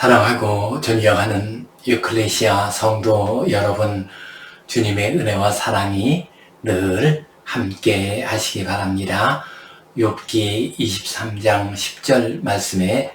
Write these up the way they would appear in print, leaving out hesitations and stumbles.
사랑하고 존경하는 유클레시아 성도 여러분, 주님의 은혜와 사랑이 늘 함께 하시기 바랍니다. 욥기 23장 10절 말씀에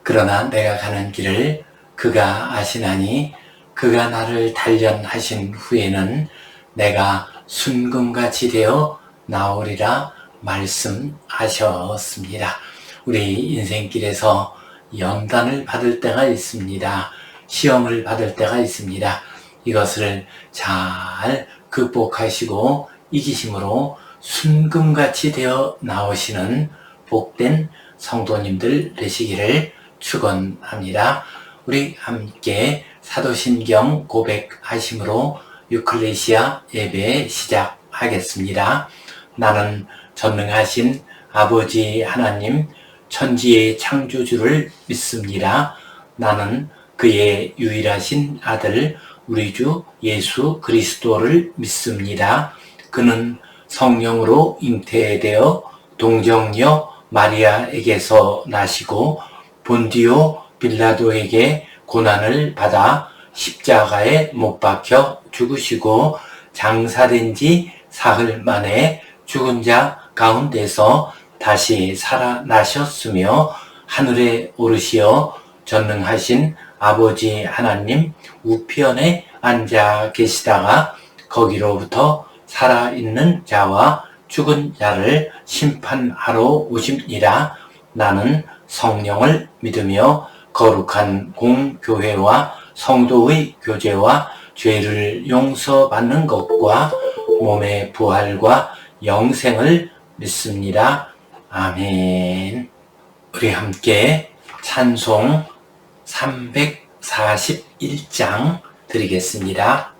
그러나 내가 가는 길을 그가 아시나니 그가 나를 단련하신 후에는 내가 순금같이 되어 나오리라 말씀하셨습니다. 우리 인생길에서 연단을 받을 때가 있습니다. 시험을 받을 때가 있습니다. 이것을 잘 극복하시고 이기심으로 순금같이 되어 나오시는 복된 성도님들 되시기를 축원합니다. 우리 함께 사도신경 고백하심으로 유클레시아 예배 시작하겠습니다. 나는 전능하신 아버지 하나님 천지의 창조주를 믿습니다. 나는 그의 유일하신 아들 우리 주 예수 그리스도를 믿습니다. 그는 성령으로 잉태되어 동정녀 마리아에게서 나시고 본디오 빌라도에게 고난을 받아 십자가에 못 박혀 죽으시고 장사된 지 사흘 만에 죽은 자 가운데서 다시 살아나셨으며 하늘에 오르시어 전능하신 아버지 하나님 우편에 앉아 계시다가 거기로부터 살아있는 자와 죽은 자를 심판하러 오심이라. 나는 성령을 믿으며 거룩한 공교회와 성도의 교제와 죄를 용서받는 것과 몸의 부활과 영생을 믿습니다. 아멘. 우리 함께 찬송 341장 드리겠습니다.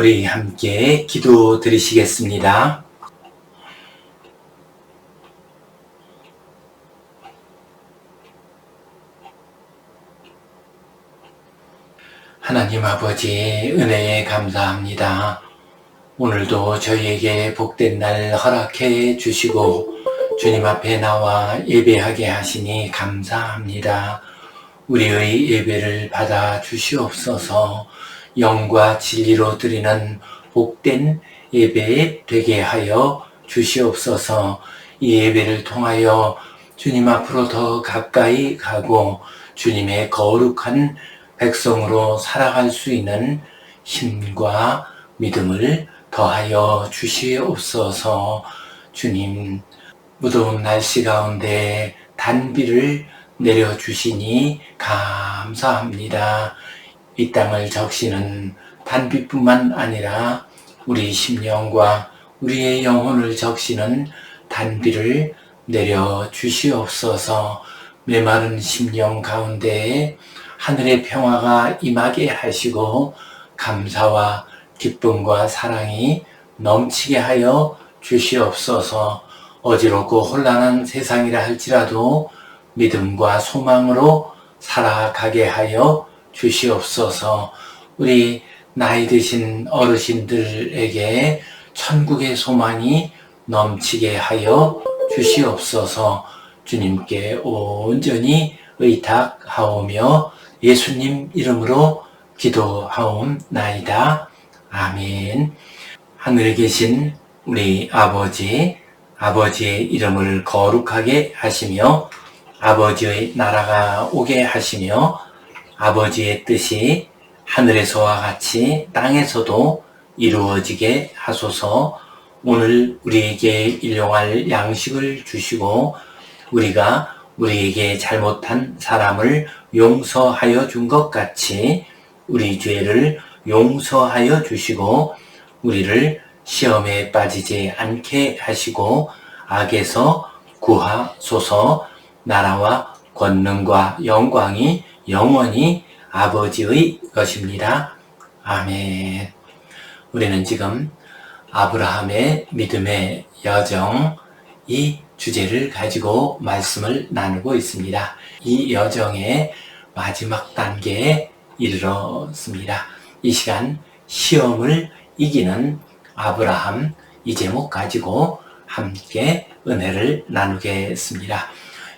우리 함께 기도 드리시겠습니다. 하나님 아버지 은혜에 감사합니다. 오늘도 저희에게 복된 날 허락해 주시고 주님 앞에 나와 예배하게 하시니 감사합니다. 우리의 예배를 받아 주시옵소서. 영과 진리로 드리는 복된 예배 되게 하여 주시옵소서. 이 예배를 통하여 주님 앞으로 더 가까이 가고 주님의 거룩한 백성으로 살아갈 수 있는 힘과 믿음을 더하여 주시옵소서. 주님, 무더운 날씨 가운데 단비를 내려주시니 감사합니다. 이 땅을 적시는 단비뿐만 아니라 우리 심령과 우리의 영혼을 적시는 단비를 내려주시옵소서. 메마른 심령 가운데에 하늘의 평화가 임하게 하시고 감사와 기쁨과 사랑이 넘치게 하여 주시옵소서. 어지럽고 혼란한 세상이라 할지라도 믿음과 소망으로 살아가게 하여 주시옵소서. 우리 나이 드신 어르신들에게 천국의 소망이 넘치게 하여 주시옵소서. 주님께 온전히 의탁하오며 예수님 이름으로 기도하옵나이다. 아멘. 하늘에 계신 우리 아버지, 아버지의 이름을 거룩하게 하시며 아버지의 나라가 오게 하시며 아버지의 뜻이 하늘에서와 같이 땅에서도 이루어지게 하소서. 오늘 우리에게 일용할 양식을 주시고 우리가 우리에게 잘못한 사람을 용서하여 준 것 같이 우리 죄를 용서하여 주시고 우리를 시험에 빠지지 않게 하시고 악에서 구하소서. 나라와 권능과 영광이 영원히 아버지의 것입니다. 아멘. 우리는 지금 아브라함의 믿음의 여정, 이 주제를 가지고 말씀을 나누고 있습니다. 이 여정의 마지막 단계에 이르렀습니다. 이 시간 시험을 이기는 아브라함, 이 제목 가지고 함께 은혜를 나누겠습니다.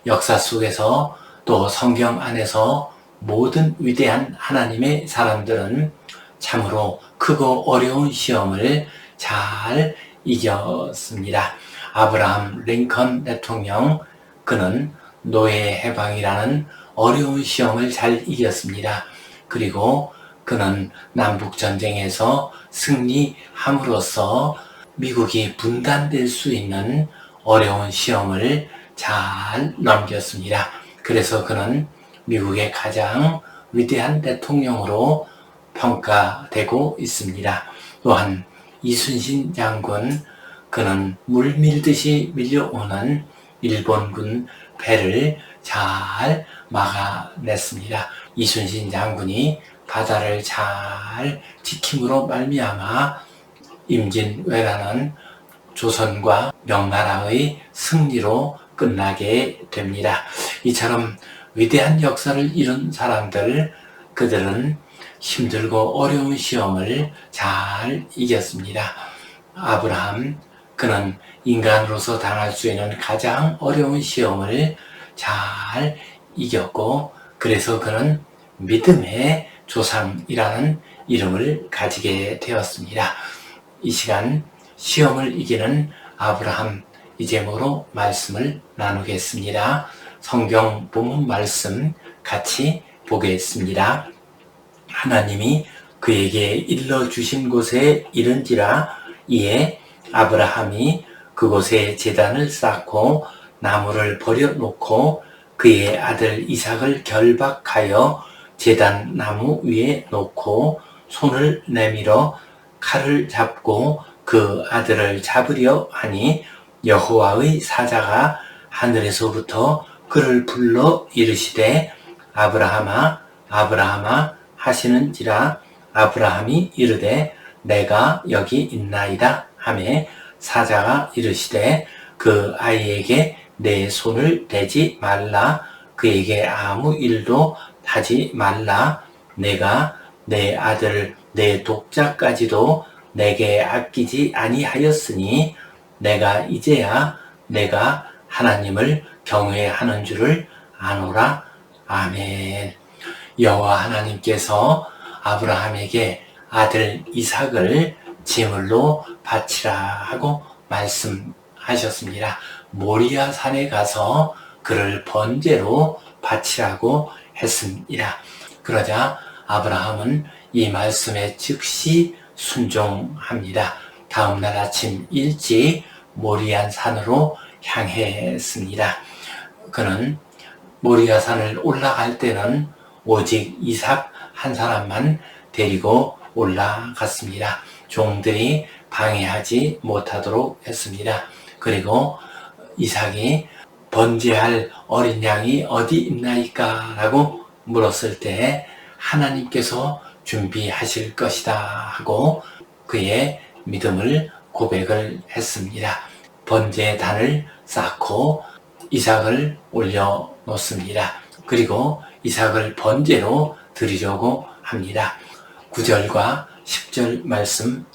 역사 속에서 또 성경 안에서 모든 위대한 하나님의 사람들은 참으로 크고 어려운 시험을 잘 이겼습니다. 아브라함 링컨 대통령, 그는 노예 해방이라는 어려운 시험을 잘 이겼습니다. 그리고 그는 남북전쟁에서 승리함으로써 미국이 분단될 수 있는 어려운 시험을 잘 넘겼습니다. 그래서 그는 미국의 가장 위대한 대통령으로 평가되고 있습니다. 또한 이순신 장군, 그는 물밀듯이 밀려오는 일본군 배를 잘 막아냈습니다. 이순신 장군이 바다를 잘 지킴으로 말미암아 임진왜란은 조선과 명나라의 승리로 끝나게 됩니다. 이처럼 위대한 역사를 이룬 사람들, 그들은 힘들고 어려운 시험을 잘 이겼습니다. 아브라함, 그는 인간으로서 당할 수 있는 가장 어려운 시험을 잘 이겼고, 그래서 그는 믿음의 조상이라는 이름을 가지게 되었습니다. 이 시간 시험을 이기는 아브라함, 이 제목으로 말씀을 나누겠습니다. 성경 본문 말씀 같이 보겠습니다. 하나님이 그에게 일러주신 곳에 이른지라. 이에 아브라함이 그곳에 제단을 쌓고 나무를 버려놓고 그의 아들 이삭을 결박하여 제단 나무 위에 놓고 손을 내밀어 칼을 잡고 그 아들을 잡으려 하니 여호와의 사자가 하늘에서부터 그를 불러 이르시되 아브라함아 아브라함아 하시는지라. 아브라함이 이르되 내가 여기 있나이다 하매 사자가 이르시되 그 아이에게 내 손을 대지 말라. 그에게 아무 일도 하지 말라. 내가 내 아들 내 독자까지도 내게 아끼지 아니하였으니 내가 이제야 내가 하나님을 경외하는 줄을 아노라. 아멘. 여호와 하나님께서 아브라함에게 아들 이삭을 제물로 바치라 하고 말씀하셨습니다. 모리아 산에 가서 그를 번제로 바치라고 했습니다. 그러자 아브라함은 이 말씀에 즉시 순종합니다. 다음날 아침 일찍 모리안 산으로 향했습니다. 그는 모리아산을 올라갈 때는 오직 이삭 한 사람만 데리고 올라갔습니다. 종들이 방해하지 못하도록 했습니다. 그리고 이삭이 번제할 어린 양이 어디 있나이까? 라고 물었을 때 하나님께서 준비하실 것이다 하고 그의 믿음을 고백을 했습니다. 번제단을 쌓고 이삭을 올려놓습니다. 그리고 이삭을 번제로 드리려고 합니다. 9절과 10절 말씀,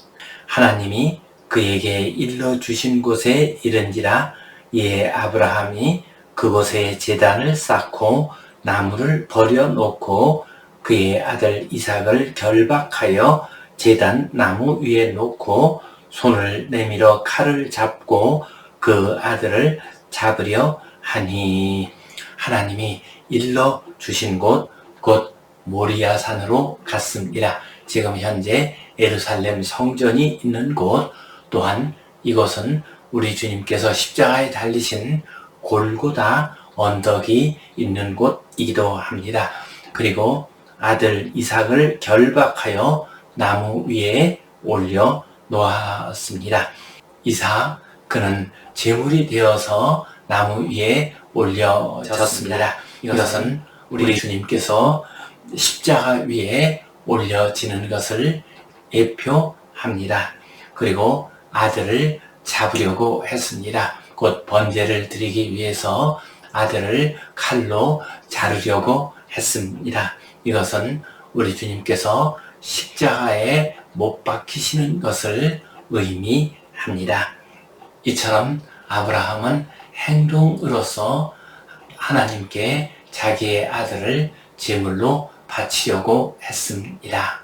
하나님이 그에게 일러주신 곳에 이른지라 이에 아브라함이 그곳에 제단을 쌓고 나무를 버려놓고 그의 아들 이삭을 결박하여 제단 나무 위에 놓고 손을 내밀어 칼을 잡고 그 아들을 잡으려 하니, 하나님이 일러주신 곳, 곧 모리아산으로 갔습니다. 지금 현재 예루살렘 성전이 있는 곳, 또한 이곳은 우리 주님께서 십자가에 달리신 골고다 언덕이 있는 곳이기도 합니다. 그리고 아들 이삭을 결박하여 나무 위에 올려 놓았습니다. 이삭, 그는 제물이 되어서 나무 위에 올려졌습니다. 이것은 우리 주님께서 십자가 위에 올려지는 것을 예표합니다. 그리고 아들을 잡으려고 했습니다. 곧 번제를 드리기 위해서 아들을 칼로 자르려고 했습니다. 이것은 우리 주님께서 십자가에 못 박히시는 것을 의미합니다. 이처럼 아브라함은 행동으로서 하나님께 자기의 아들을 제물로 바치려고 했습니다.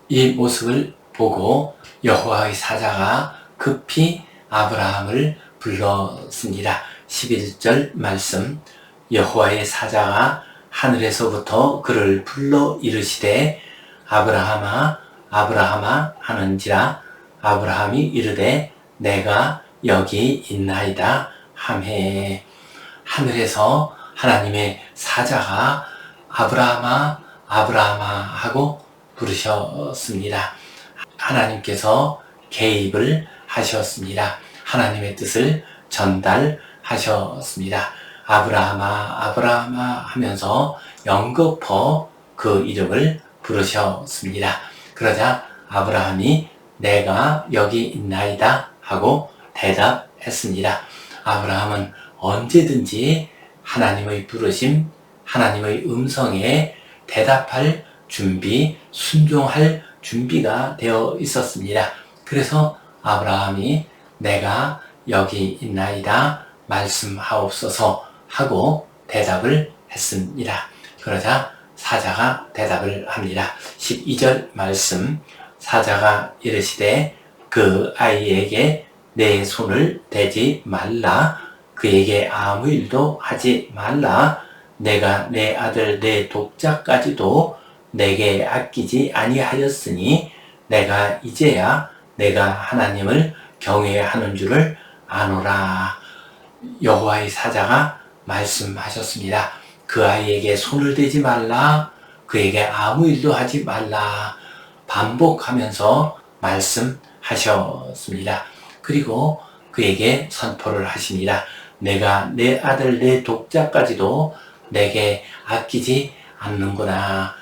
이 모습을 보고 여호와의 사자가 급히 아브라함을 불렀습니다. 11절 말씀, 여호와의 사자가 하늘에서부터 그를 불러 이르시되 아브라함아 아브라함아 하는지라 아브라함이 이르되 내가 여기 있나이다 하매, 하늘에서 하나님의 사자가 아브라함아 아브라함아 하고 부르셨습니다. 하나님께서 개입을 하셨습니다. 하나님의 뜻을 전달하셨습니다. 아브라함아 아브라함아 하면서 연거푸 그 이름을 부르셨습니다. 그러자 아브라함이 내가 여기 있나이다 하고 대답했습니다. 아브라함은 언제든지 하나님의 부르심, 하나님의 음성에 대답할 준비, 순종할 준비가 되어 있었습니다. 그래서 아브라함이 내가 여기 있나이다 말씀하옵소서 하고 대답을 했습니다. 그러자 사자가 대답을 합니다. 12절 말씀, 사자가 이르시되 그 아이에게 내 손을 대지 말라, 그에게 아무 일도 하지 말라, 내가 내 아들 내 독자까지도 내게 아끼지 아니하였으니 내가 이제야 내가 하나님을 경외하는 줄을 아노라. 여호와의 사자가 말씀하셨습니다. 그 아이에게 손을 대지 말라, 그에게 아무 일도 하지 말라 반복하면서 말씀하셨습니다. 그리고 그에게 선포를 하십니다. 내가 내 아들 내 독자까지도 내게 아끼지 않는구나.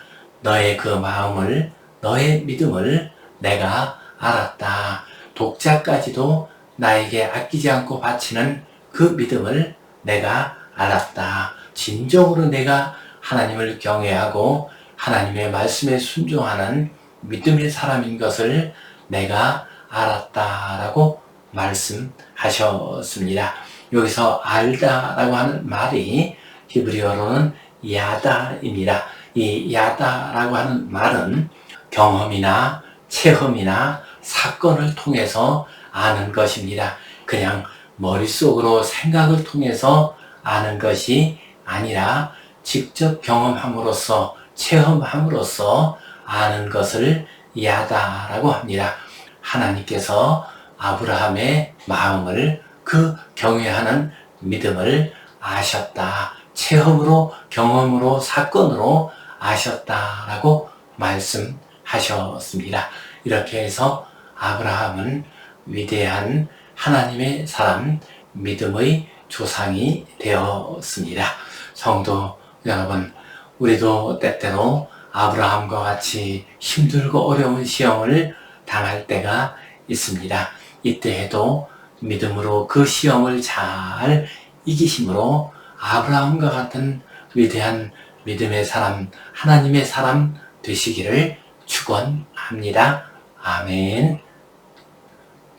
너의 그 마음을, 너의 믿음을 내가 알았다. 독자까지도 나에게 아끼지 않고 바치는 그 믿음을 내가 알았다. 진정으로 내가 하나님을 경외하고 하나님의 말씀에 순종하는 믿음의 사람인 것을 내가 알았다라고 말씀하셨습니다. 여기서 알다라고 하는 말이 히브리어로는 야다입니다. 이 야다라고 하는 말은 경험이나 체험이나 사건을 통해서 아는 것입니다. 그냥 머릿속으로 생각을 통해서 아는 것이 아니라 직접 경험함으로써, 체험함으로써 아는 것을 야다라고 합니다. 하나님께서 아브라함의 마음을, 그 경외하는 믿음을 아셨다. 체험으로, 경험으로, 사건으로 아셨다라고 말씀하셨습니다. 이렇게 해서 아브라함은 위대한 하나님의 사람, 믿음의 조상이 되었습니다. 성도 여러분, 우리도 때때로 아브라함과 같이 힘들고 어려운 시험을 당할 때가 있습니다. 이때에도 믿음으로 그 시험을 잘 이기심으로 아브라함과 같은 위대한 믿음의 사람, 하나님의 사람 되시기를 축원합니다. 아멘.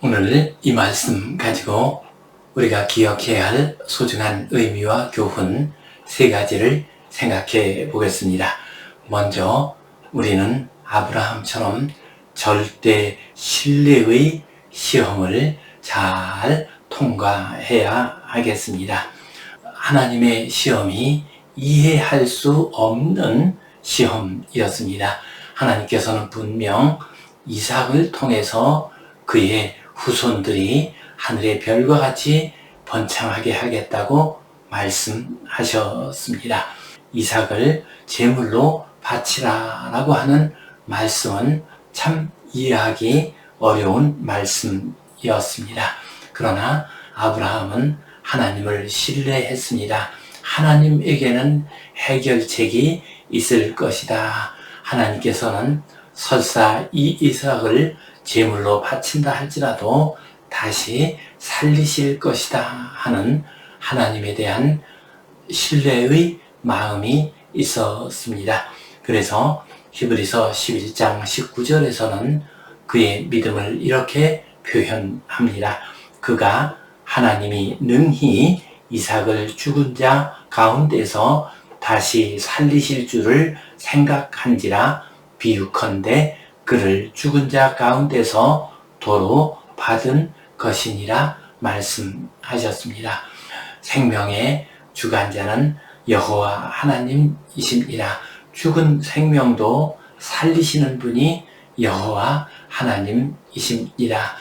오늘 이 말씀 가지고 우리가 기억해야 할 소중한 의미와 교훈 세 가지를 생각해 보겠습니다. 먼저 우리는 아브라함처럼 절대 신뢰의 시험을 잘 통과해야 하겠습니다. 하나님의 시험이 이해할 수 없는 시험이었습니다. 하나님께서는 분명 이삭을 통해서 그의 후손들이 하늘의 별과 같이 번창하게 하겠다고 말씀하셨습니다. 이삭을 제물로 바치라라고 하는 말씀은 참 이해하기 어려운 말씀이었습니다. 그러나 아브라함은 하나님을 신뢰했습니다. 하나님에게는 해결책이 있을 것이다. 하나님께서는 설사 이 이삭을 제물로 바친다 할지라도 다시 살리실 것이다 하는 하나님에 대한 신뢰의 마음이 있었습니다. 그래서 히브리서 11장 19절에서는 그의 믿음을 이렇게 표현합니다. 그가 하나님이 능히 이삭을 죽은 자 가운데서 다시 살리실 줄을 생각한지라 비유컨대 그를 죽은 자 가운데서 도로 받은 것이니라 말씀하셨습니다. 생명의 주관자는 여호와 하나님이십니다. 죽은 생명도 살리시는 분이 여호와 하나님이십니다.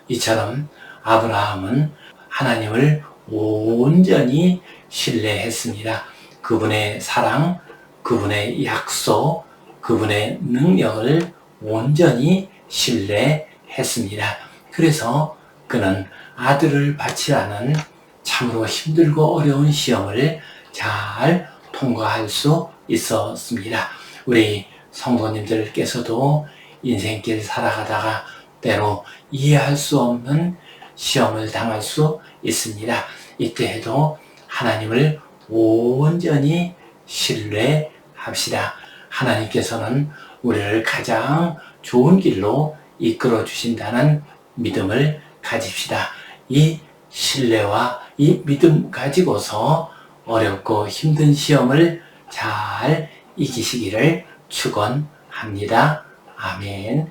이처럼 아브라함은 하나님을 온전히 신뢰했습니다. 그분의 사랑, 그분의 약속, 그분의 능력을 온전히 신뢰했습니다. 그래서 그는 아들을 바치라는 참으로 힘들고 어려운 시험을 잘 통과할 수 있었습니다. 우리 성도님들께서도 인생길 살아가다가 때로 이해할 수 없는 시험을 당할 수 있습니다. 이때에도 하나님을 온전히 신뢰합시다. 하나님께서는 우리를 가장 좋은 길로 이끌어 주신다는 믿음을 가집시다. 이 신뢰와 이 믿음 가지고서 어렵고 힘든 시험을 잘 이기시기를 축원합니다. 아멘.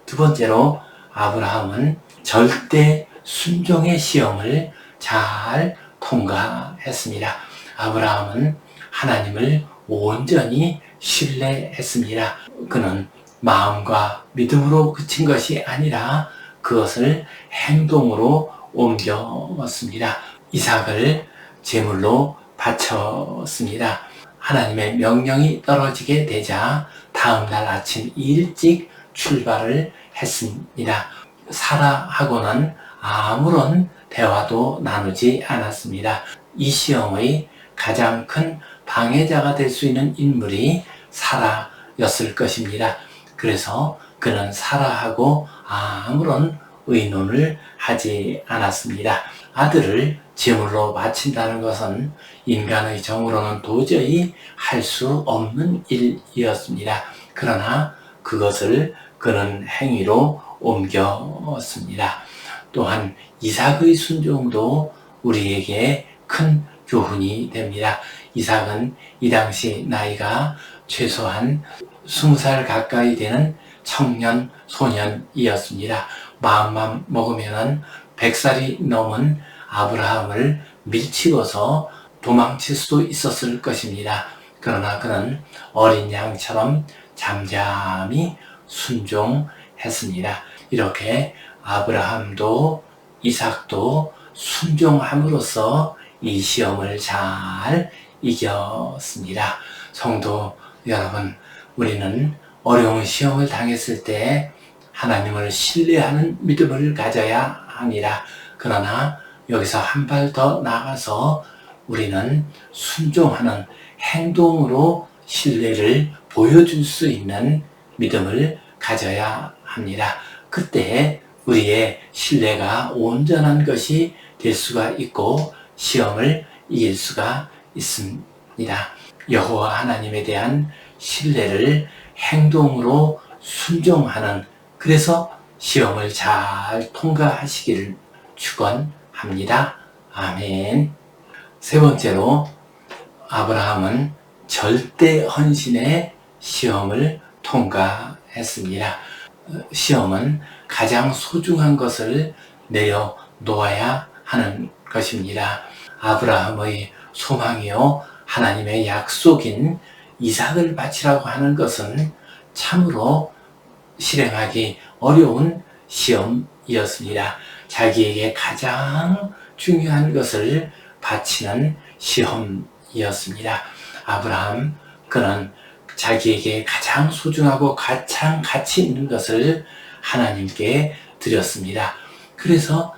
두 번째로 아브라함은 절대 순종의 시험을 잘 통과했습니다. 아브라함은 하나님을 온전히 신뢰했습니다. 그는 마음과 믿음으로 그친 것이 아니라 그것을 행동으로 옮겼습니다. 이삭을 제물로 바쳤습니다. 하나님의 명령이 떨어지게 되자 다음날 아침 일찍 출발을 했습니다. 사라하고는 아무런 대화도 나누지 않았습니다. 이 시험의 가장 큰 방해자가 될 수 있는 인물이 사라였을 것입니다. 그래서 그는 사라하고 아무런 의논을 하지 않았습니다. 아들을 제물로 바친다는 것은 인간의 정으로는 도저히 할 수 없는 일이었습니다. 그러나 그것을 그는 행위로 옮겼습니다. 또한 이삭의 순종도 우리에게 큰 교훈이 됩니다. 이삭은 이 당시 나이가 최소한 20살 가까이 되는 청년, 소년이었습니다. 마음만 먹으면 100살이 넘은 아브라함을 밀치고서 도망칠 수도 있었을 것입니다. 그러나 그는 어린 양처럼 잠잠히 순종했습니다. 이렇게 아브라함도 이삭도 순종함으로써 이 시험을 잘 이겼습니다. 성도 여러분, 우리는 어려운 시험을 당했을 때 하나님을 신뢰하는 믿음을 가져야 합니다. 그러나 여기서 한 발 더 나아가서 우리는 순종하는 행동으로 신뢰를 보여줄 수 있는 믿음을 가져야 합니다. 그때 우리의 신뢰가 온전한 것이 될 수가 있고 시험을 이길 수가 있습니다. 여호와 하나님에 대한 신뢰를 행동으로 순종하는, 그래서 시험을 잘 통과하시기를 축원합니다. 아멘. 세 번째로 아브라함은 절대 헌신의 시험을 통과했습니다. 시험은 가장 소중한 것을 내려놓아야 하는 것입니다. 아브라함의 소망이요 하나님의 약속인 이삭을 바치라고 하는 것은 참으로 실행하기 어려운 시험이었습니다. 자기에게 가장 중요한 것을 바치는 시험이었습니다. 아브라함, 그는 자기에게 가장 소중하고 가장 가치 있는 것을 하나님께 드렸습니다. 그래서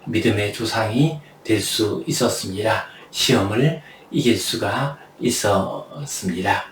믿음의 조상이 될 수 있었습니다. 시험을 이길 수가 있었습니다.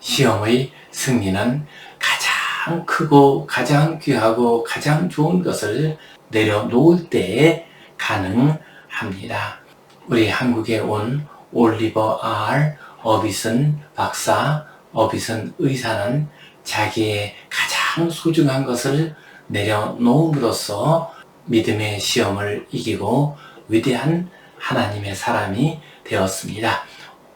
시험의 승리는 가장 크고 가장 귀하고 가장 좋은 것을 내려놓을 때에 가능합니다. 우리 한국에 온 올리버 R. 어비슨 박사, 어비슨 의사는 자기의 가장 소중한 것을 내려놓음으로써 믿음의 시험을 이기고 위대한 하나님의 사람이 되었습니다.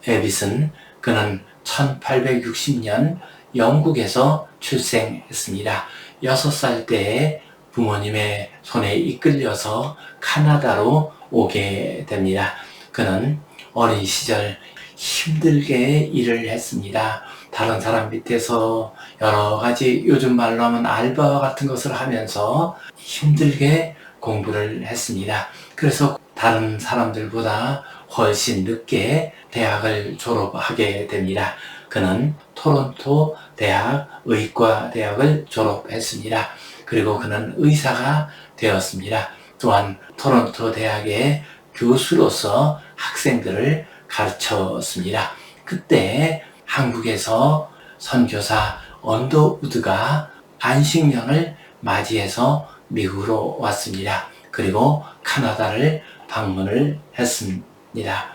에비슨, 그는 1860년 영국에서 출생했습니다. 6살 때에 부모님의 손에 이끌려서 카나다로 오게 됩니다. 그는 어린 시절 힘들게 일을 했습니다. 다른 사람 밑에서 여러 가지 요즘 말로 하면 알바 같은 것을 하면서 힘들게 공부를 했습니다. 그래서 다른 사람들보다 훨씬 늦게 대학을 졸업하게 됩니다. 그는 토론토 대학 의과대학을 졸업했습니다. 그리고 그는 의사가 되었습니다. 또한 토론토 대학의 교수로서 학생들을 가르쳤습니다. 그때 한국에서 선교사 언더우드가 안식년을 맞이해서 미국으로 왔습니다. 그리고 카나다를 방문을 했습니다.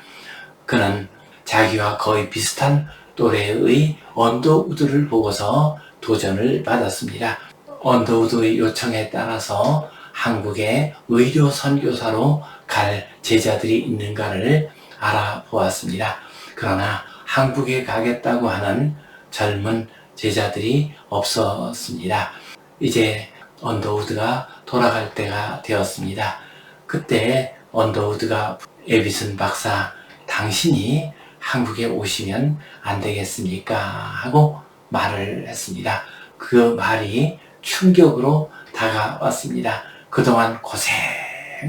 그는 자기와 거의 비슷한 또래의 언더우드를 보고서 도전을 받았습니다. 언더우드의 요청에 따라서 한국에 의료 선교사로 갈 제자들이 있는가를 알아보았습니다. 그러나 한국에 가겠다고 하는 젊은 제자들이 없었습니다. 이제 언더우드가 돌아갈 때가 되었습니다. 그때 언더우드가 에비슨 박사, 당신이 한국에 오시면 안 되겠습니까? 하고 말을 했습니다. 그 말이 충격으로 다가왔습니다. 그동안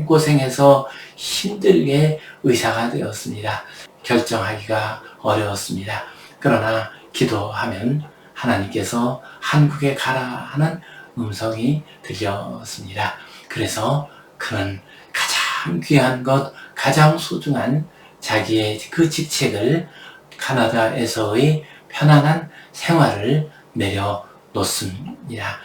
고생해서 힘들게 의사가 되었습니다. 결정하기가 어려웠습니다. 그러나 기도하면 하나님께서 한국에 가라 하는 음성이 들렸습니다. 그래서 그는 가장 귀한 것, 가장 소중한 자기의 그 직책을 카나다에서의 편안한 생활을 내려놓습니다.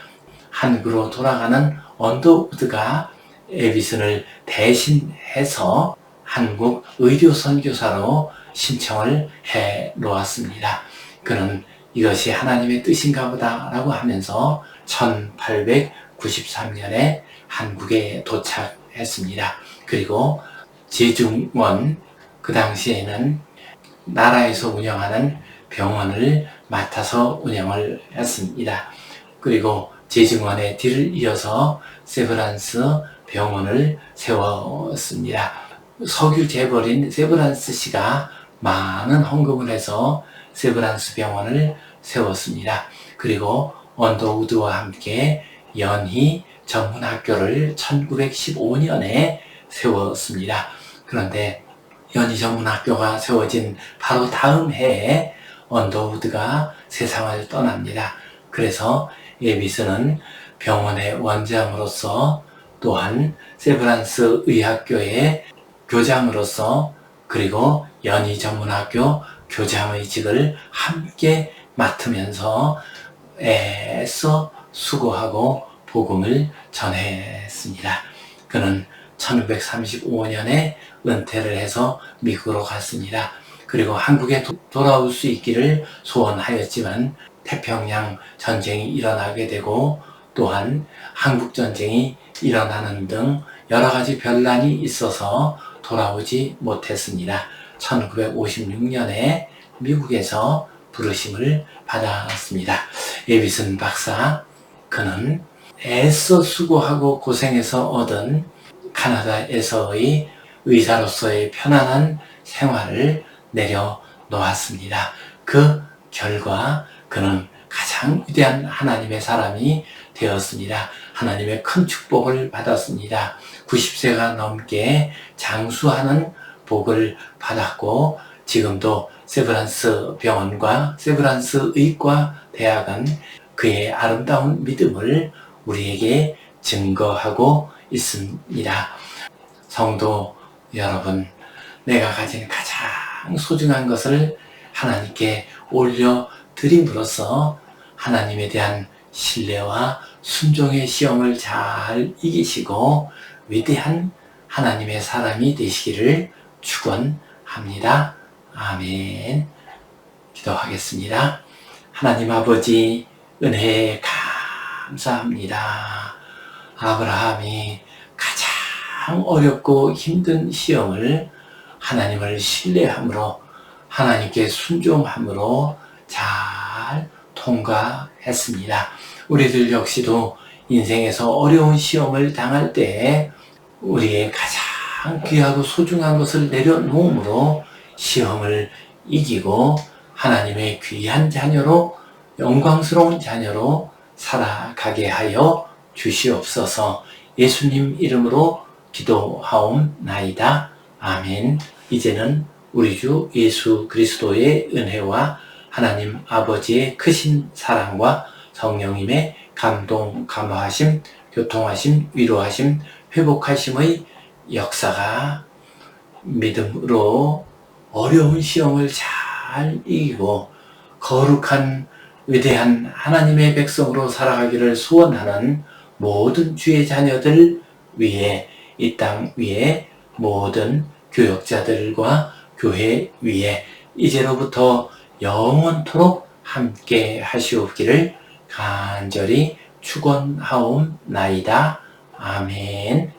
한국으로 돌아가는 언더우드가 에비슨을 대신해서 한국 의료선교사로 신청을 해 놓았습니다. 그는 이것이 하나님의 뜻인가 보다라고 하면서 1893년에 한국에 도착했습니다. 그리고 제중원, 그 당시에는 나라에서 운영하는 병원을 맡아서 운영을 했습니다. 그리고 제중원의 뒤를 이어서 세브란스 병원을 세웠습니다. 석유 재벌인 세브란스 씨가 많은 헌금을 해서 세브란스 병원을 세웠습니다. 그리고 언더우드와 함께 연희 전문학교를 1915년에 세웠습니다. 그런데 연희전문학교가 세워진 바로 다음 해에 언더우드가 세상을 떠납니다. 그래서 에비스는 병원의 원장으로서 또한 세브란스 의학교의 교장으로서 그리고 연희전문학교 교장의 직을 함께 맡으면서 애써 수고하고 복음을 전했습니다. 그는 1935년에 은퇴를 해서 미국으로 갔습니다. 그리고 한국에 돌아올 수 있기를 소원하였지만 태평양 전쟁이 일어나게 되고 또한 한국전쟁이 일어나는 등 여러 가지 변란이 있어서 돌아오지 못했습니다. 1956년에 미국에서 부르심을 받았습니다. 에비슨 박사, 그는 애써 수고하고 고생해서 얻은 카나다에서의 의사로서의 편안한 생활을 내려놓았습니다. 그 결과 그는 가장 위대한 하나님의 사람이 되었습니다. 하나님의 큰 축복을 받았습니다. 90세가 넘게 장수하는 복을 받았고 지금도 세브란스 병원과 세브란스 의과 대학은 그의 아름다운 믿음을 우리에게 증거하고 있습니다. 성도 여러분, 내가 가진 가장 소중한 것을 하나님께 올려드림으로써 하나님에 대한 신뢰와 순종의 시험을 잘 이기시고 위대한 하나님의 사람이 되시기를 축원합니다. 아멘. 기도하겠습니다. 하나님 아버지, 은혜에 감사합니다. 아브라함이 가장 어렵고 힘든 시험을 하나님을 신뢰함으로 하나님께 순종함으로 잘 통과했습니다. 우리들 역시도 인생에서 어려운 시험을 당할 때 우리의 가장 귀하고 소중한 것을 내려놓음으로 시험을 이기고 하나님의 귀한 자녀로 영광스러운 자녀로 살아가게 하여 주시옵소서. 예수님 이름으로 기도하옵나이다. 아멘. 이제는 우리 주 예수 그리스도의 은혜와 하나님 아버지의 크신 사랑과 성령님의 감동, 감화하심, 교통하심, 위로하심, 회복하심의 역사가 믿음으로 어려운 시험을 잘 이기고 거룩한 위대한 하나님의 백성으로 살아가기를 소원하는 모든 주의 자녀들 위에 이 땅 위에 모든 교역자들과 교회 위에 이제로부터 영원토록 함께 하시옵기를 간절히 축원하옵나이다. 아멘.